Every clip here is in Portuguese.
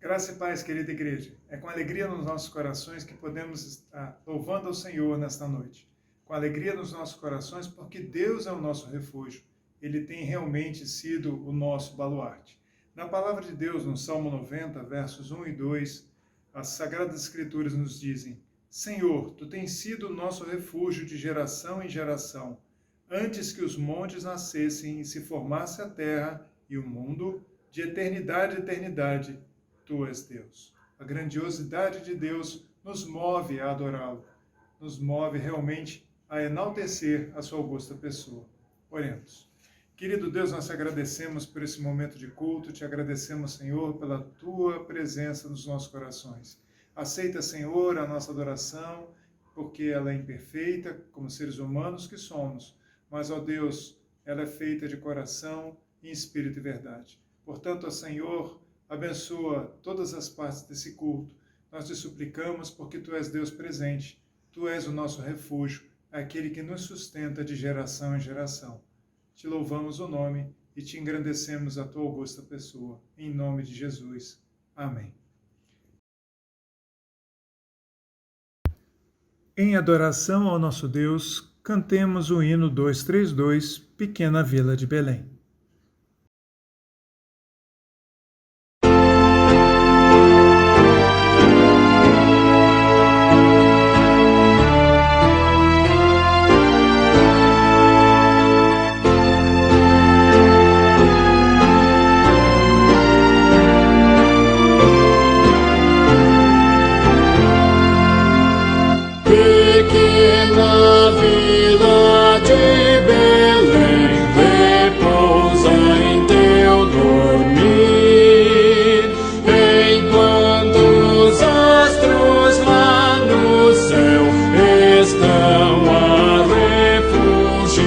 Graça e paz, querida igreja. É com alegria nos nossos corações que podemos estar louvando ao Senhor nesta noite. Com alegria nos nossos corações, porque Deus é o nosso refúgio. Ele tem realmente sido o nosso baluarte. Na palavra de Deus, no Salmo 90, versos 1 e 2, as Sagradas Escrituras nos dizem: Senhor, Tu tens sido o nosso refúgio de geração em geração. Antes que os montes nascessem e se formasse a terra e o mundo, de eternidade a eternidade, Tu és Deus. A grandiosidade de Deus nos move a adorá-lo, nos move realmente a enaltecer a sua augusta pessoa. Oremos. Querido Deus, nós te agradecemos por esse momento de culto, te agradecemos, Senhor, pela Tua presença nos nossos corações. Aceita, Senhor, a nossa adoração, porque ela é imperfeita, como seres humanos que somos, mas, ó Deus, ela é feita de coração, em espírito e verdade. Portanto, ó Senhor, abençoa todas as partes desse culto. Nós te suplicamos porque Tu és Deus presente. Tu és o nosso refúgio, aquele que nos sustenta de geração em geração. Te louvamos o nome e te engrandecemos a Tua augusta pessoa. Em nome de Jesus. Amém. Em adoração ao nosso Deus, cantemos o hino 232, Pequena Vila de Belém. Pequena vila de Belém, repousa em teu dormir, enquanto os astros lá no céu estão a refugir.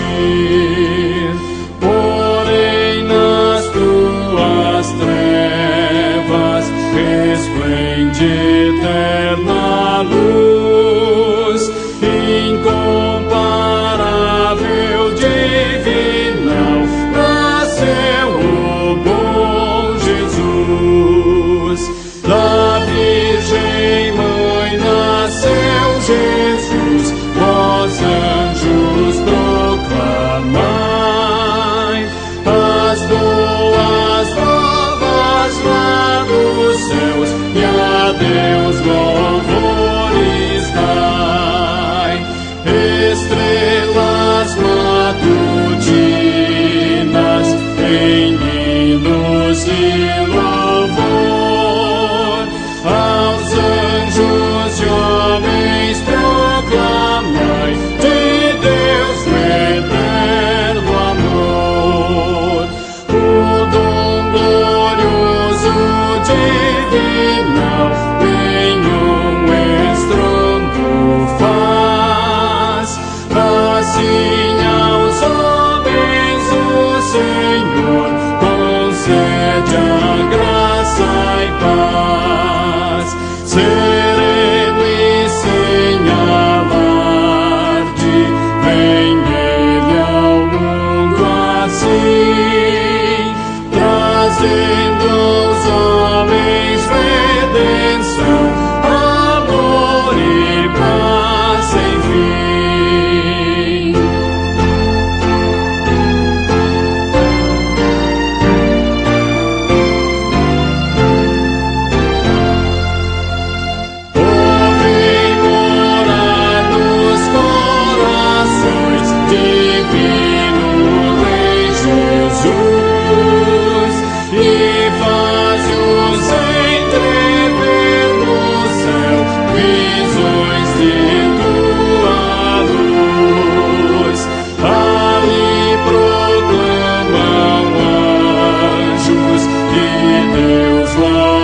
Porém nas tuas trevas resplende eterna luz, incomparável, divinal, nasceu o bom Jesus. Da Virgem Mãe nasceu Jesus, vós anjos proclamai as boas novas lá dos céus, e a Deus louvores dai. Estrelas matutinas em hinos e louvor, aos anjos e homens proclamai de Deus o eterno amor. O dom glorioso divinal nenhum estrondo faz, assim aos homens o Senhor concede a graça e paz. Sereno e sem alarde, vem Ele ao mundo assim, trazendo aos homens redenção, amor e paz sem fim. Vem morar nos corações, divino Rei Jesus, e faz-os entrever no céu visões de Tua luz. Ali proclamam anjos de Deus o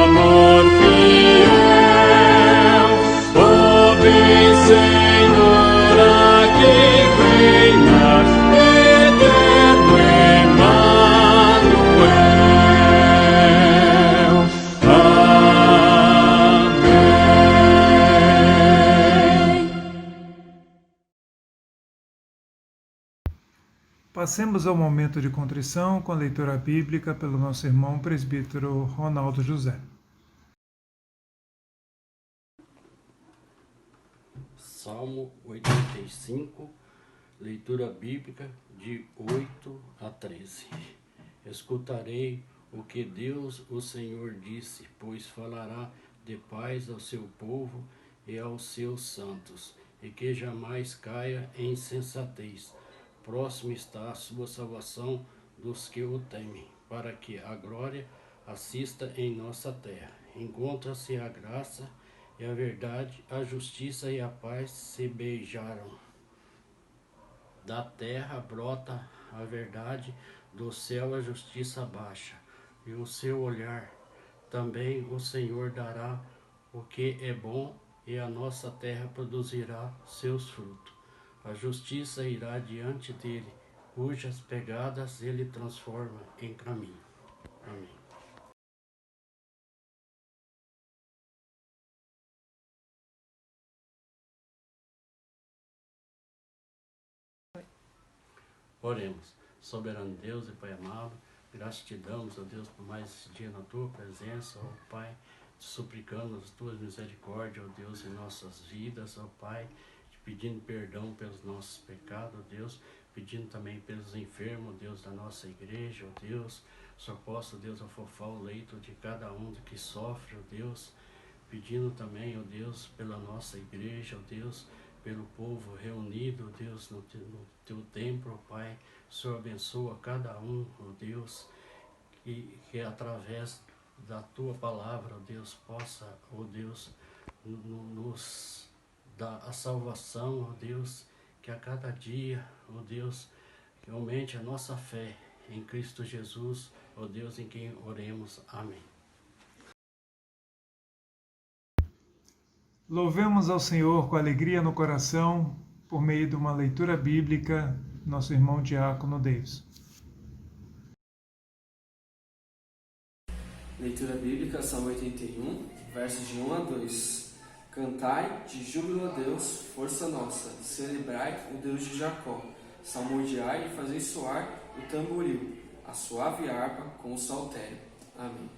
amor fiel. Ó, vem Senhor, aqui reina, eterno Emmanuel. Amém. Passemos ao momento de contrição com a leitura bíblica pelo nosso irmão presbítero Ronaldo José. Salmo 85, leitura bíblica de 8 a 13. Escutarei o que Deus, o Senhor, disse, pois falará de paz ao seu povo e aos seus santos, e que jamais caia em insensatez. Próximo está a sua salvação dos que o temem, para que a glória assista em nossa terra. Encontra-se a graça e a verdade, a justiça e a paz se beijaram. Da terra brota a verdade, do céu a justiça baixa, e o seu olhar também o Senhor dará o que é bom, e a nossa terra produzirá seus frutos. A justiça irá diante dele, cujas pegadas ele transforma em caminho. Amém. Oremos. Soberano Deus e Pai amado, graças te damos, ó Deus, por mais esse dia na tua presença, ó Pai, te suplicando as tuas misericórdias, ó Deus, em nossas vidas, ó Pai, te pedindo perdão pelos nossos pecados, ó Deus, pedindo também pelos enfermos, ó Deus, da nossa igreja, ó Deus, só possa, ó Deus, afofar o leito de cada um que sofre, ó Deus, pedindo também, ó Deus, pela nossa igreja, ó Deus, pelo povo reunido, ó Deus, no teu templo, ó Pai. O Senhor abençoa cada um, ó Deus, que através da tua palavra, ó Deus, possa, ó Deus, nos dar a salvação, ó Deus, que a cada dia, ó Deus, que aumente a nossa fé em Cristo Jesus, ó Deus, em quem oremos. Amém. Louvemos ao Senhor com alegria no coração, por meio de uma leitura bíblica, nosso irmão Diácono Davis. Leitura bíblica, Salmo 81, versos de 1 a 2. Cantai de júbilo a Deus, força nossa, celebrai o Deus de Jacó. Salmodiai e fazei soar o tamboril, a suave harpa com o saltério. Amém.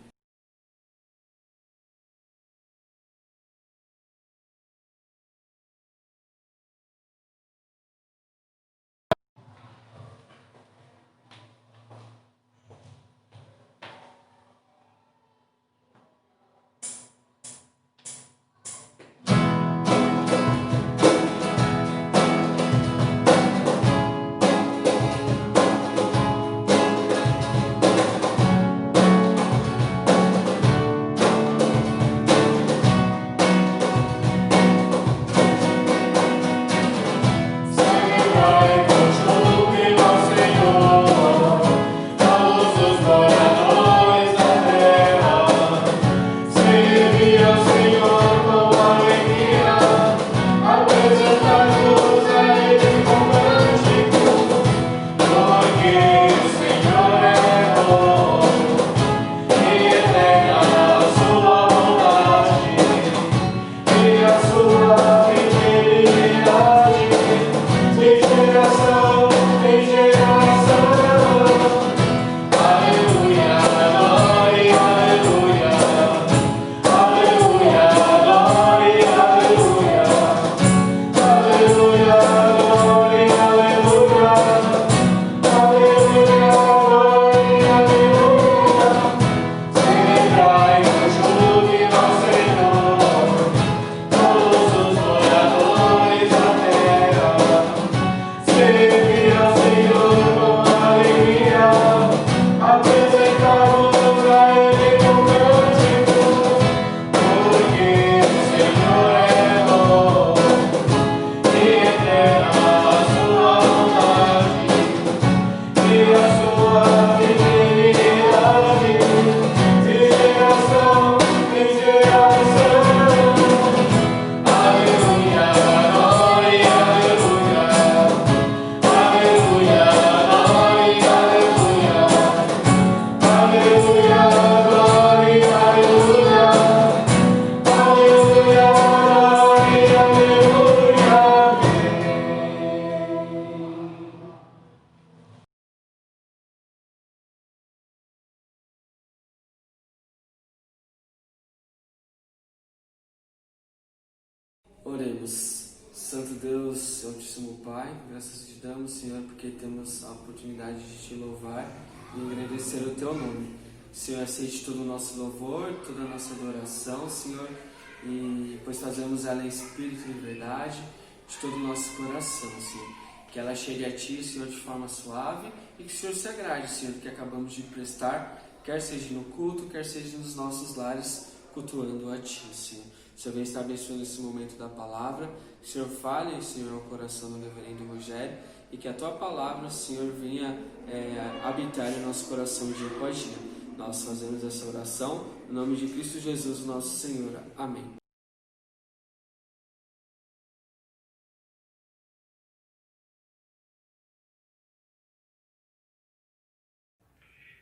Oremos. Santo Deus, Altíssimo Pai, graças te damos, Senhor, porque temos a oportunidade de te louvar e agradecer o teu nome. Senhor, aceite todo o nosso louvor, toda a nossa adoração, Senhor, e pois fazemos ela em espírito e em verdade, de todo o nosso coração, Senhor. Que ela chegue a ti, Senhor, de forma suave e que o Senhor se agrade, Senhor, que acabamos de prestar, quer seja no culto, quer seja nos nossos lares, cultuando a ti, Senhor. O Senhor vem estar abençoando esse momento da palavra. Que o Senhor fale, Senhor, ao coração do reverendo Rogério e que a tua palavra, Senhor, venha habitar em nosso coração dia após dia. Nós fazemos essa oração em nome de Cristo Jesus, nosso Senhor. Amém.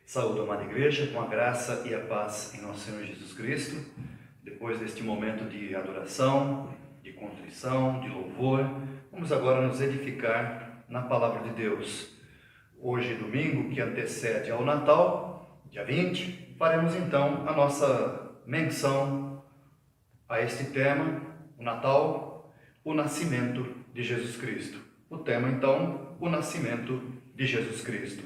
Saúdo, amada igreja, com a graça e a paz em nosso Senhor Jesus Cristo. Depois deste momento de adoração, de contrição, de louvor, vamos agora nos edificar na palavra de Deus. Hoje, domingo, que antecede ao Natal, dia 20, faremos então a nossa menção a este tema, o Natal, o nascimento de Jesus Cristo. O tema então, o nascimento de Jesus Cristo.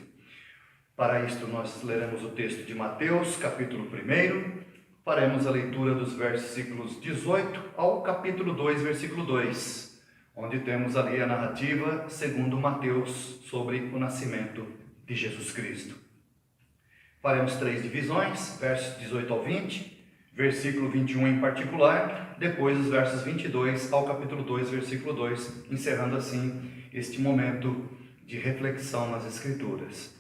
Para isto nós leremos o texto de Mateus, capítulo 1, faremos a leitura dos versículos 18 ao capítulo 2, versículo 2, onde temos ali a narrativa segundo Mateus sobre o nascimento de Jesus Cristo. Faremos 3 divisões, versos 18 ao 20, versículo 21 em particular, depois os versos 22 ao capítulo 2, versículo 2, encerrando assim este momento de reflexão nas Escrituras.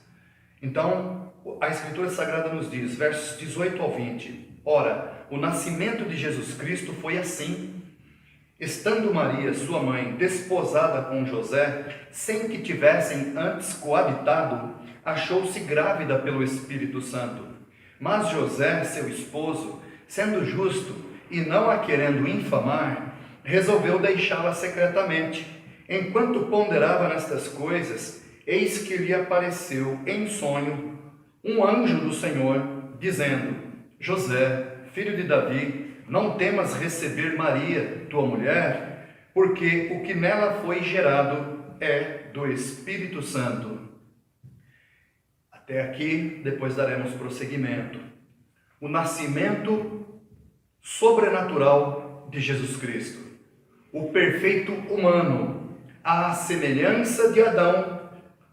Então, a Escritura Sagrada nos diz, versos 18 ao 20, ora, o nascimento de Jesus Cristo foi assim, estando Maria, sua mãe, desposada com José, sem que tivessem antes coabitado, achou-se grávida pelo Espírito Santo. Mas José, seu esposo, sendo justo e não a querendo infamar, resolveu deixá-la secretamente. Enquanto ponderava nestas coisas, eis que lhe apareceu em sonho um anjo do Senhor, dizendo, José, filho de Davi, não temas receber Maria, tua mulher, porque o que nela foi gerado é do Espírito Santo. Até aqui, depois daremos prosseguimento. O nascimento sobrenatural de Jesus Cristo. O perfeito humano, à semelhança de Adão,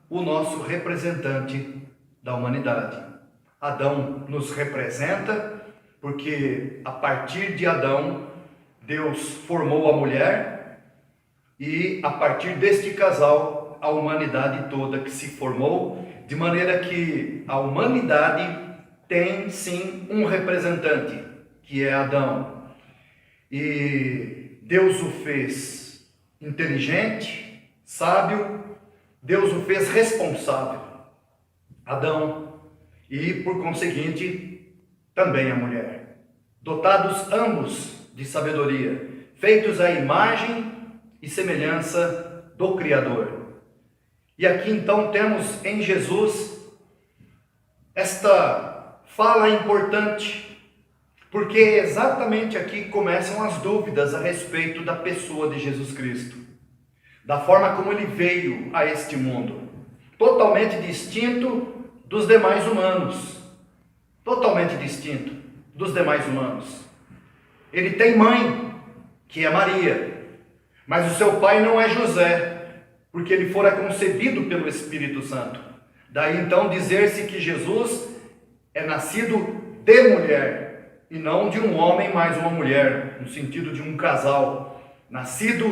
o nosso representante da humanidade. Adão nos representa porque a partir de Adão Deus formou a mulher e a partir deste casal a humanidade toda que se formou, de maneira que a humanidade tem sim um representante, que é Adão. E Deus o fez inteligente, sábio, Deus o fez responsável, Adão, e por conseguinte, também a mulher. Dotados ambos de sabedoria, feitos à imagem e semelhança do Criador. E aqui então temos em Jesus esta fala importante, porque exatamente aqui começam as dúvidas a respeito da pessoa de Jesus Cristo. Da forma como ele veio a este mundo, totalmente distinto dos demais humanos, totalmente distinto dos demais humanos. Ele tem mãe, que é Maria, mas o seu pai não é José, porque ele fora concebido pelo Espírito Santo. Daí então dizer-se que Jesus é nascido de mulher, e não de um homem mais uma mulher, no sentido de um casal, nascido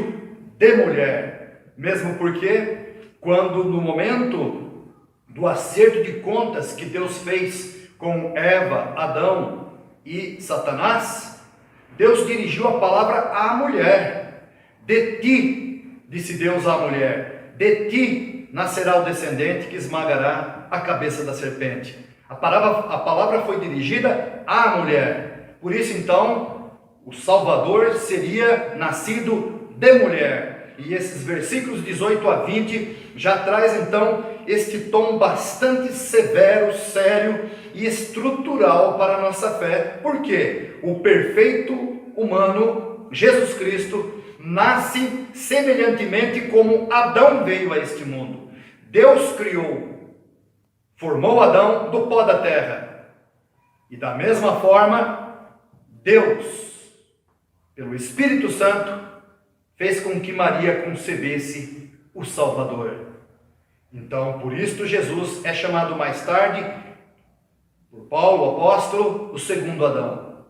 de mulher. Mesmo porque, quando no momento do acerto de contas que Deus fez com Eva, Adão e Satanás, Deus dirigiu a palavra à mulher. De ti, disse Deus à mulher, de ti nascerá o descendente que esmagará a cabeça da serpente. A palavra foi dirigida à mulher. Por isso, então, o Salvador seria nascido de mulher. E esses versículos 18 a 20 já traz então este tom bastante severo, sério e estrutural para a nossa fé. Por quê? O perfeito humano, Jesus Cristo, nasce semelhantemente como Adão veio a este mundo. Deus criou, formou Adão do pó da terra. E da mesma forma, Deus, pelo Espírito Santo, fez com que Maria concebesse o Salvador. Então, por isto, Jesus é chamado mais tarde, por Paulo, o apóstolo, o segundo Adão.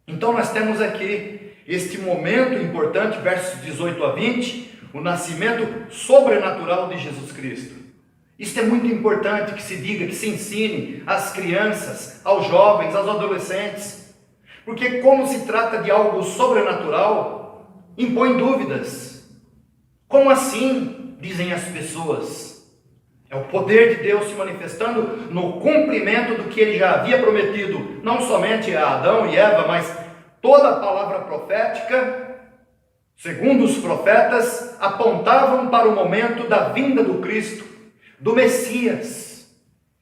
Então, nós temos aqui este momento importante, versos 18 a 20, o nascimento sobrenatural de Jesus Cristo. Isto é muito importante que se diga, que se ensine às crianças, aos jovens, aos adolescentes, porque como se trata de algo sobrenatural, impõe dúvidas. Como assim? Dizem as pessoas. É o poder de Deus se manifestando no cumprimento do que Ele já havia prometido, não somente a Adão e Eva, mas toda a palavra profética, segundo os profetas, apontavam para o momento da vinda do Cristo, do Messias.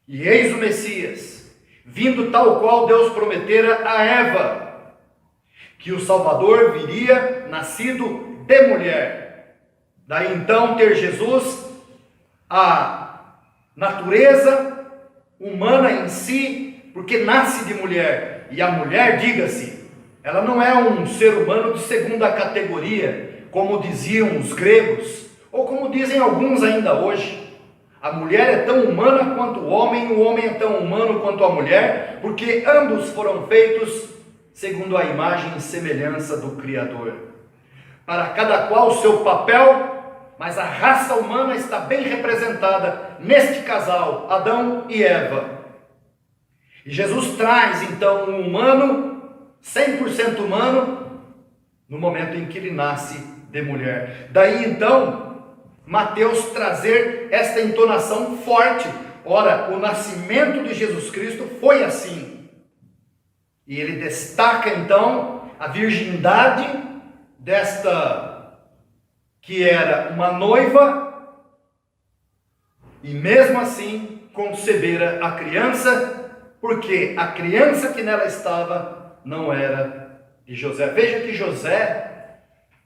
E eis o Messias, vindo tal qual Deus prometera a Eva, que o Salvador viria nascido de mulher. Daí então ter Jesus a natureza humana em si, porque nasce de mulher. E a mulher, diga-se, ela não é um ser humano de segunda categoria, como diziam os gregos, ou como dizem alguns ainda hoje. A mulher é tão humana quanto o homem é tão humano quanto a mulher, porque ambos foram feitos segundo a imagem e semelhança do Criador. Para cada qual o seu papel, mas a raça humana está bem representada neste casal, Adão e Eva. E Jesus traz então um humano, 100% humano, no momento em que ele nasce de mulher. Daí então, Mateus trazer esta entonação forte. Ora, o nascimento de Jesus Cristo foi assim. E ele destaca então a virgindade desta que era uma noiva, e mesmo assim concebera a criança, porque a criança que nela estava não era de José. Veja que José,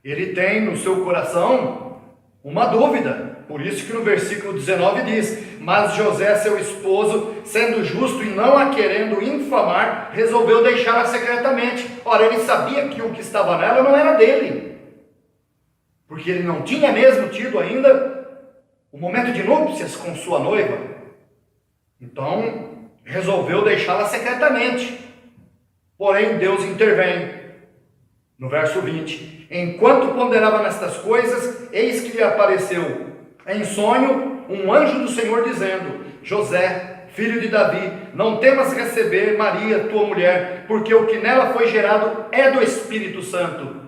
ele tem no seu coração uma dúvida, por isso que no versículo 19 diz: mas José, seu esposo, sendo justo e não a querendo infamar, resolveu deixá-la secretamente. Ora, ele sabia que o que estava nela não era dele, porque ele não tinha mesmo tido ainda o momento de núpcias com sua noiva. Então, resolveu deixá-la secretamente. Porém, Deus intervém. No verso 20: enquanto ponderava nestas coisas, eis que lhe apareceu em sonho um anjo do Senhor, dizendo: José, filho de Davi, não temas receber Maria, tua mulher, porque o que nela foi gerado é do Espírito Santo.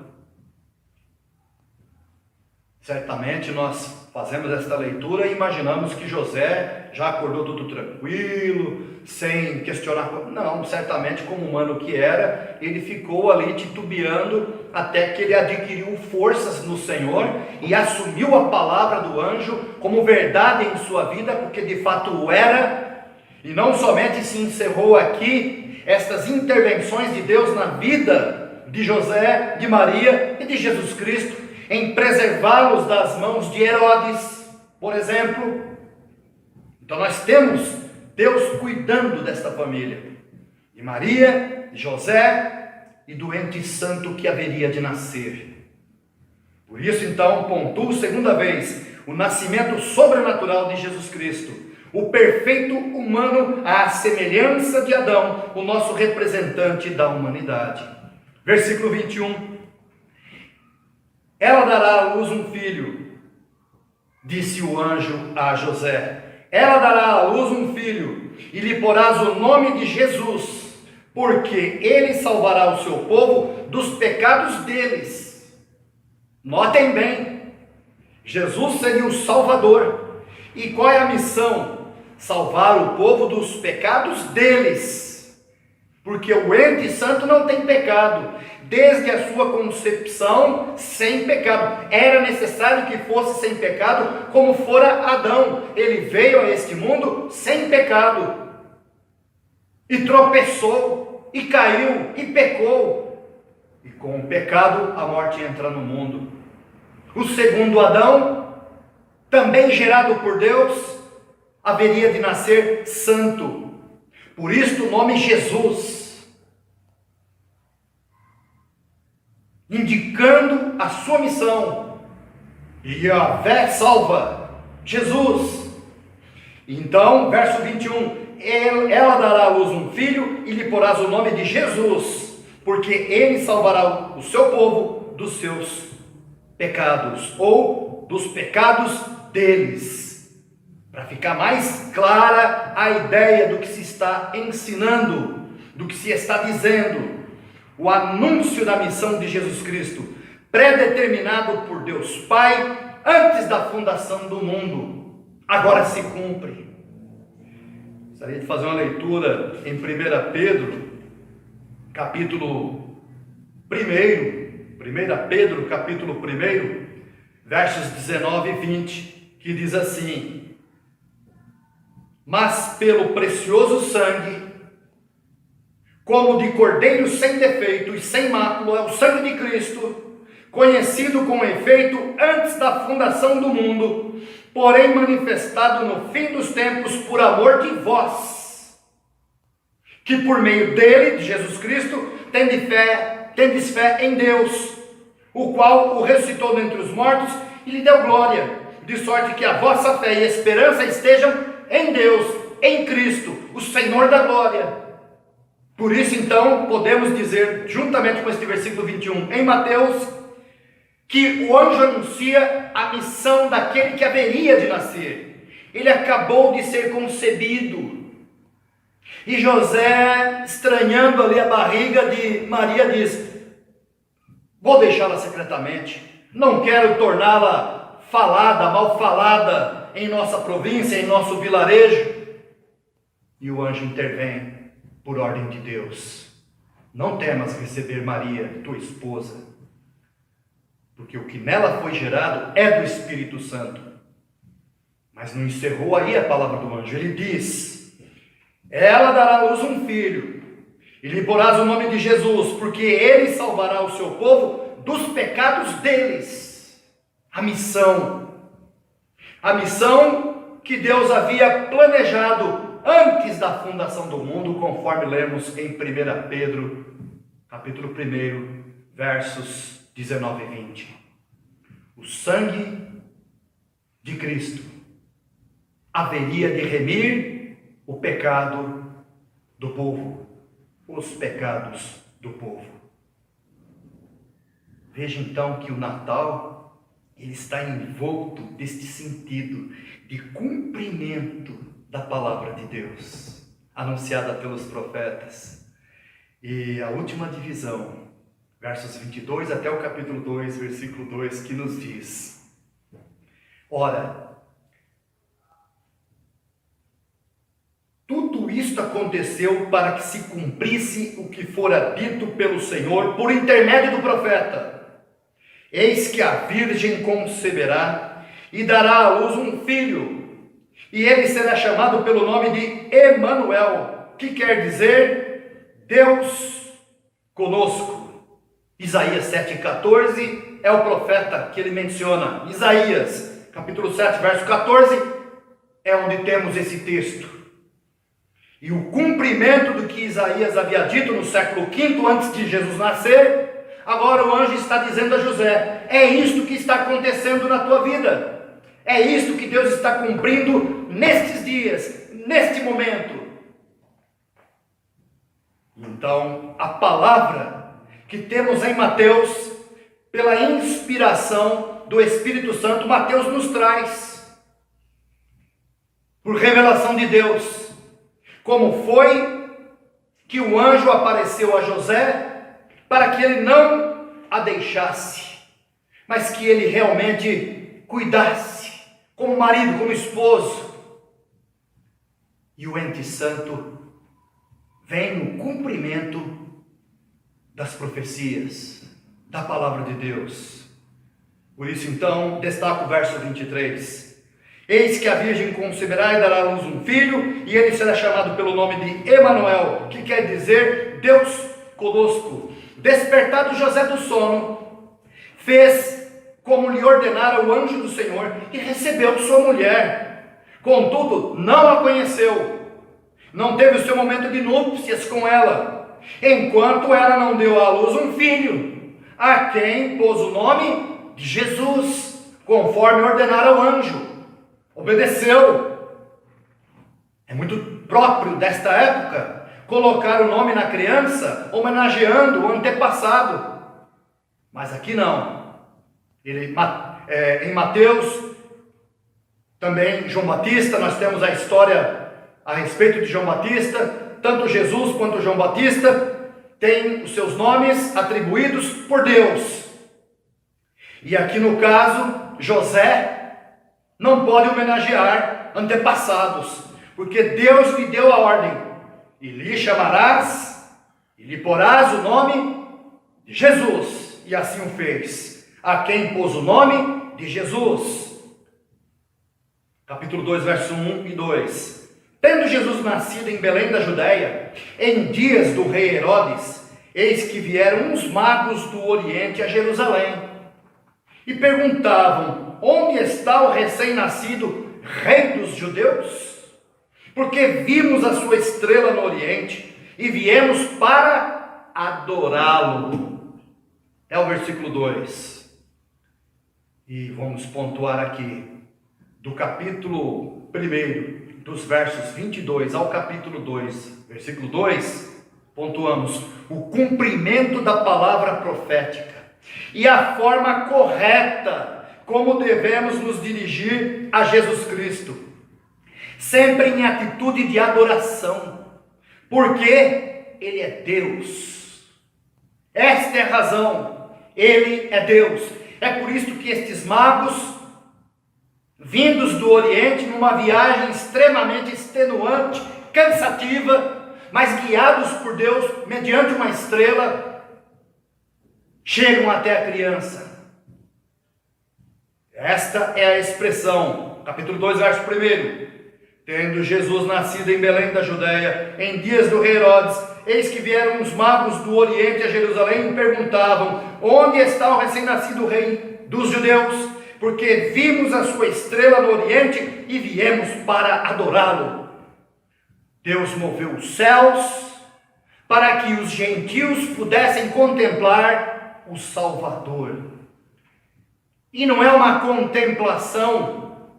Certamente nós fazemos esta leitura e imaginamos que José já acordou tudo tranquilo, sem questionar. Não, certamente, como humano que era, ele ficou ali titubeando até que ele adquiriu forças no Senhor e assumiu a palavra do anjo como verdade em sua vida, porque de fato o era. E não somente se encerrou aqui estas intervenções de Deus na vida de José, de Maria e de Jesus Cristo, em preservá-los das mãos de Herodes, por exemplo. Então nós temos Deus cuidando desta família, de Maria, de José e do ente santo que haveria de nascer. Por isso então pontuo segunda vez o nascimento sobrenatural de Jesus Cristo, o perfeito humano à semelhança de Adão, o nosso representante da humanidade. Versículo 21: ela dará à luz um filho, disse o anjo a José. Ela dará à luz um filho, e lhe porás o nome de Jesus, porque ele salvará o seu povo dos pecados deles. Notem bem, Jesus seria o Salvador. E qual é a missão? Salvar o povo dos pecados deles, porque o ente santo não tem pecado. Desde a sua concepção, sem pecado. Era necessário que fosse sem pecado, como fora Adão. Ele veio a este mundo sem pecado, e tropeçou, e caiu, e pecou. E com o pecado, a morte entra no mundo. o segundo Adão, também gerado por Deus, haveria de nascer santo. Por isso o nome Jesus, indicando a sua missão. Yahvé salva, Jesus. Então, verso 21, ela dará à luz um filho e lhe porás o nome de Jesus, porque ele salvará o seu povo dos seus pecados, ou dos pecados deles. Para ficar mais clara a ideia do que se está ensinando, do que se está dizendo, o anúncio da missão de Jesus Cristo, predeterminado por Deus Pai antes da fundação do mundo, agora se cumpre. Gostaria de fazer uma leitura em 1 Pedro, capítulo 1, 1 Pedro, capítulo 1, versos 19 e 20, que diz assim: mas pelo precioso sangue, como de cordeiro sem defeito e sem mácula, é o sangue de Cristo, conhecido com efeito antes da fundação do mundo, porém manifestado no fim dos tempos por amor de vós, que por meio dele, de Jesus Cristo, tendes fé em Deus, o qual o ressuscitou dentre os mortos e lhe deu glória, de sorte que a vossa fé e esperança estejam em Deus, em Cristo, o Senhor da glória. Por isso então podemos dizer, juntamente com este versículo 21 em Mateus, que o anjo anuncia a missão daquele que haveria de nascer. Ele acabou de ser concebido, e José, estranhando ali a barriga de Maria, diz: vou deixá-la secretamente, não quero torná-la falada, mal falada em nossa província, em nosso vilarejo. E o anjo intervém por ordem de Deus: não temas receber Maria, tua esposa, porque o que nela foi gerado é do Espírito Santo. Mas não encerrou aí a palavra do anjo. Ele diz: ela dará à luz um filho, e lhe porás o nome de Jesus, porque ele salvará o seu povo dos pecados deles. A missão que Deus havia planejado antes da fundação do mundo, conforme lemos em 1 Pedro, capítulo 1, versos 19 e 20. O sangue de Cristo haveria de remir o pecado do povo, os pecados do povo. Veja então que o Natal, ele está envolto deste sentido de cumprimento da palavra de Deus, anunciada pelos profetas. E a última divisão, versos 22 até o capítulo 2, versículo 2, que nos diz: ora, tudo isto aconteceu para que se cumprisse o que fora dito pelo Senhor por intermédio do profeta: eis que a virgem conceberá e dará à luz um filho, e ele será chamado pelo nome de Emanuel, que quer dizer Deus conosco. Isaías 7,14 é o profeta que ele menciona. Isaías, capítulo 7, verso 14, é onde temos esse texto. E o cumprimento do que Isaías havia dito no século V, antes de Jesus nascer, agora o anjo está dizendo a José: é isto que está acontecendo na tua vida, é isto que Deus está cumprindo nestes dias, neste momento. Então, a palavra que temos em Mateus, pela inspiração do Espírito Santo, Mateus nos traz, por revelação de Deus, como foi que o anjo apareceu a José, para que ele não a deixasse, mas que ele realmente cuidasse, como marido, como esposo. E o ente santo vem no cumprimento das profecias, da palavra de Deus. Por isso então, destaco o verso 23. Eis que a virgem conceberá e dará à luz um filho, e ele será chamado pelo nome de Emanuel, que quer dizer Deus conosco. Despertado José do sono, fez como lhe ordenara o anjo do Senhor, e recebeu sua mulher. Contudo, não a conheceu, não teve o seu momento de núpcias com ela, enquanto ela não deu à luz um filho, a quem pôs o nome de Jesus, conforme ordenara o anjo. Obedeceu. É muito próprio desta época colocar o nome na criança, homenageando o antepassado. Mas aqui não. Em Mateus, também João Batista, nós temos a história a respeito de João Batista. Tanto Jesus quanto João Batista têm os seus nomes atribuídos por Deus. E aqui no caso, José não pode homenagear antepassados, porque Deus lhe deu a ordem: e lhe chamarás, e lhe porás o nome de Jesus. E assim o fez, a quem pôs o nome de Jesus. Capítulo 2, verso 1 e 2. Tendo Jesus nascido em Belém da Judéia, em dias do rei Herodes, eis que vieram uns magos do Oriente a Jerusalém, e perguntavam: onde está o recém-nascido rei dos judeus? Porque vimos a sua estrela no Oriente, e viemos para adorá-lo. É o versículo 2. E vamos pontuar aqui, do capítulo 1, dos versos 22 ao capítulo 2, versículo 2, pontuamos o cumprimento da palavra profética e a forma correta como devemos nos dirigir a Jesus Cristo, sempre em atitude de adoração, porque Ele é Deus. Esta é a razão, Ele é Deus. É por isso que estes magos, vindos do Oriente, numa viagem extremamente extenuante, cansativa, mas guiados por Deus, mediante uma estrela, chegam até a criança. Esta é a expressão, capítulo 2, verso 1. Tendo Jesus nascido em Belém da Judéia, em dias do rei Herodes, eis que vieram os magos do Oriente a Jerusalém e perguntavam: onde está o recém-nascido rei dos judeus? Porque vimos a sua estrela no Oriente e viemos para adorá-lo. Deus moveu os céus para que os gentios pudessem contemplar o Salvador. E não é uma contemplação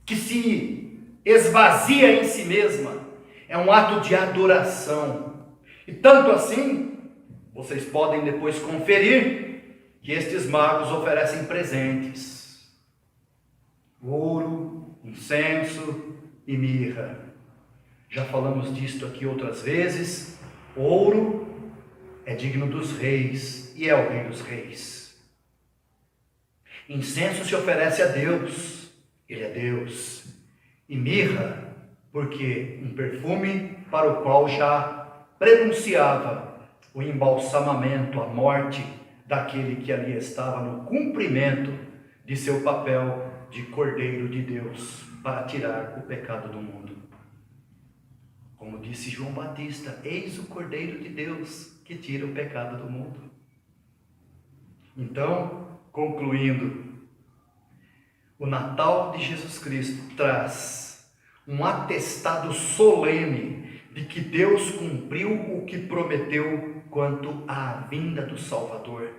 que se esvazia em si mesma, é um ato de adoração. E tanto assim, vocês podem depois conferir que estes magos oferecem presentes: ouro, incenso e mirra. Já falamos disto aqui outras vezes. Ouro é digno dos reis e é o rei dos reis. Incenso se oferece a Deus, Ele é Deus. E mirra, porque um perfume para o qual já prenunciava o embalsamamento, a morte daquele que ali estava no cumprimento de seu papel de Cordeiro de Deus para tirar o pecado do mundo. Como disse João Batista: eis o Cordeiro de Deus que tira o pecado do mundo. Então, concluindo, o Natal de Jesus Cristo traz um atestado solene de que Deus cumpriu o que prometeu quanto à vinda do Salvador.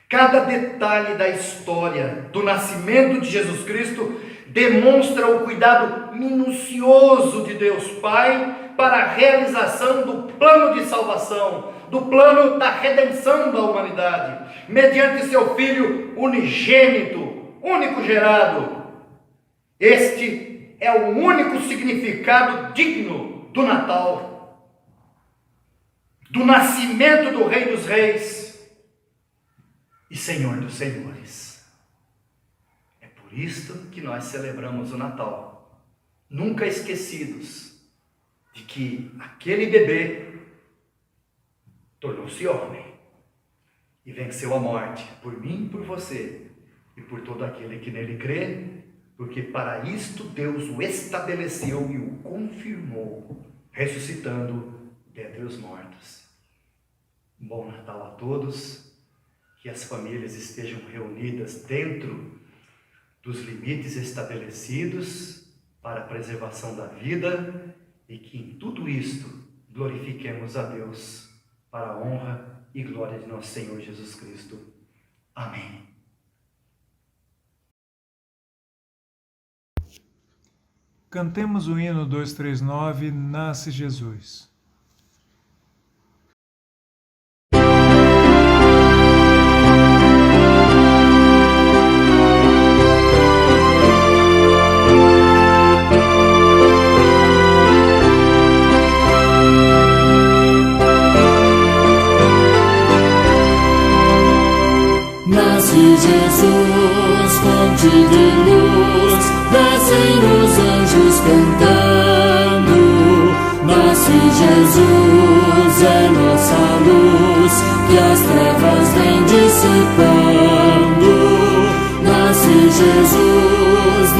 Cada detalhe da história do nascimento de Jesus Cristo demonstra o cuidado minucioso de Deus Pai para a realização do plano de salvação, do plano da redenção da humanidade, mediante seu Filho unigênito, único gerado. Este é o único significado digno do Natal, do nascimento do Rei dos Reis e Senhor dos Senhores. É por isto que nós celebramos o Natal, nunca esquecidos de que aquele bebê tornou-se homem e venceu a morte por mim e por você e por todo aquele que nele crê, porque para isto Deus o estabeleceu e o confirmou, ressuscitando dentre os mortos. Um bom Natal a todos. que as famílias estejam reunidas dentro dos limites estabelecidos para a preservação da vida e que em tudo isto glorifiquemos a Deus para a honra e glória de nosso Senhor Jesus Cristo. Amém. Cantemos o hino 239, Nasce Jesus. Nasce Jesus, fonte de luz, descem os anjos cantando. Nasce Jesus, é nossa luz, que as trevas vêm dissipando. Nasce Jesus,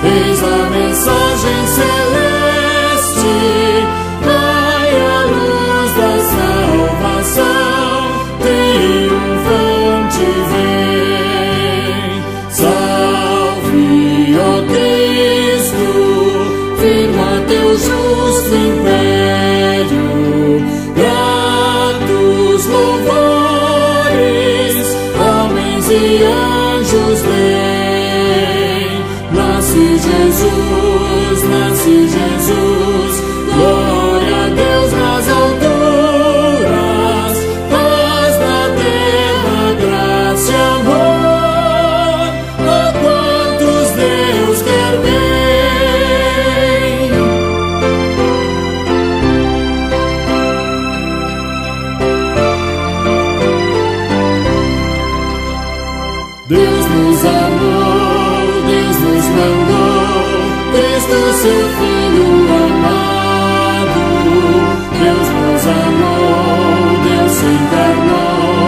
eis a mensagem celeste, vai a luz da salvação, triunfante vem. Salve, ó Cristo, firma teu justo império, gratos louvores, homens e anjos vêm. Nasce Jesus, glória a Deus nas alturas, paz na terra, graça e amor, a quantos Deus quer bem. Deus nos amou, Deus nos mandou, Cristo seu Filho amado. Deus nos amou, Deus se encarnou,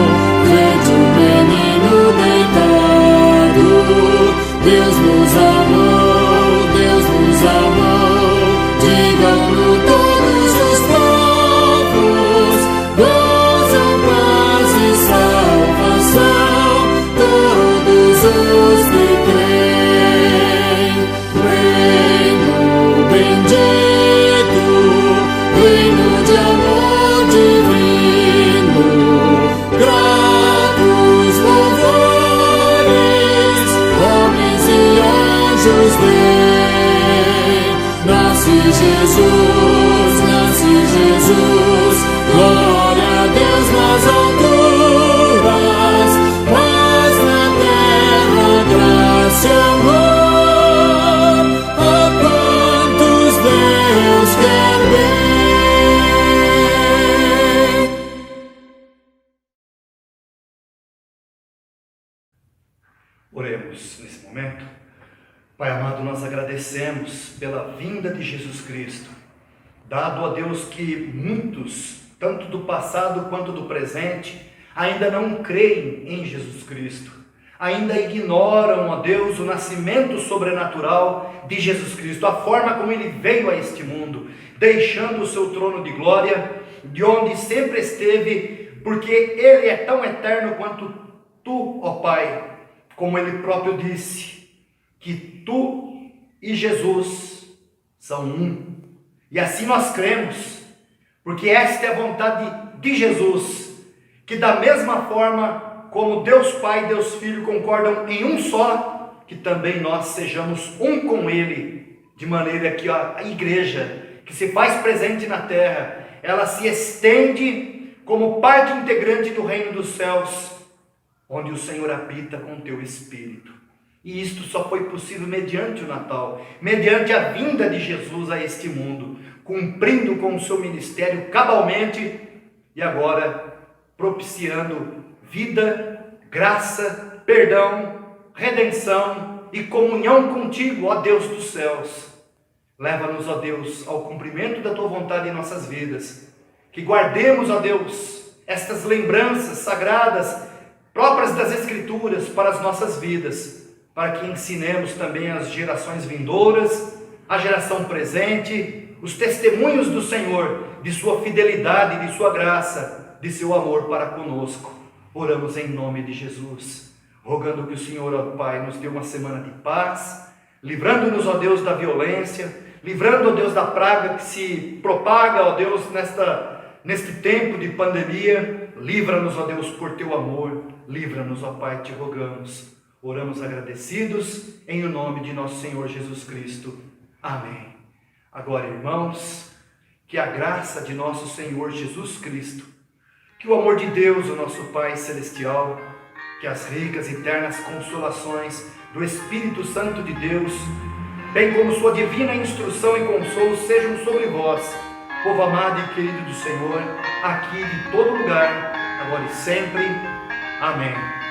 vede o menino deitado. Deus nos amou, digam-no todos os povos, gozam paz e salvação, todos os que creem. Reino bendito, reino de amor divino, gratos louvores, homens e anjos vêm. Nasce Jesus, glória a Deus nas alturas, paz na terra, graça e amor, a quantos Deus quer bem. Oremos nesse momento. Pai amado, nós agradecemos pela vinda de Jesus Cristo, dado a Deus que muitos, tanto do passado quanto do presente, ainda não creem em Jesus Cristo, ainda ignoram, ó Deus, o nascimento sobrenatural de Jesus Cristo, a forma como Ele veio a este mundo, deixando o seu trono de glória, de onde sempre esteve, porque Ele é tão eterno quanto Tu, ó Pai, como Ele próprio disse, que Tu e Jesus são um. E assim nós cremos, porque esta é a vontade de Jesus, que da mesma forma como Deus Pai e Deus Filho concordam em um só, que também nós sejamos um com Ele, de maneira que a igreja, que se faz presente na terra, ela se estende como parte integrante do reino dos céus, onde o Senhor habita com Teu Espírito. E isto só foi possível mediante o Natal, mediante a vinda de Jesus a este mundo, cumprindo com o seu ministério cabalmente e agora propiciando vida, graça, perdão, redenção e comunhão contigo, ó Deus dos céus. Leva-nos, ó Deus, ao cumprimento da Tua vontade em nossas vidas, que guardemos, ó Deus, estas lembranças sagradas próprias das Escrituras para as nossas vidas, para que ensinemos também às gerações vindouras, à geração presente, os testemunhos do Senhor, de sua fidelidade, de sua graça, de seu amor para conosco. Oramos em nome de Jesus, rogando que o Senhor, ó Pai, nos dê uma semana de paz, livrando-nos, ó Deus, da violência, livrando, ó Deus, da praga que se propaga, ó Deus, neste tempo de pandemia. Livra-nos, ó Deus, por teu amor, livra-nos, ó Pai, te rogamos. Oramos agradecidos em o nome de nosso Senhor Jesus Cristo. Amém. Agora, irmãos, que a graça de nosso Senhor Jesus Cristo, que o amor de Deus, o nosso Pai Celestial, que as ricas e eternas consolações do Espírito Santo de Deus, bem como sua divina instrução e consolo sejam sobre vós, povo amado e querido do Senhor, aqui de todo lugar, agora e sempre. Amém.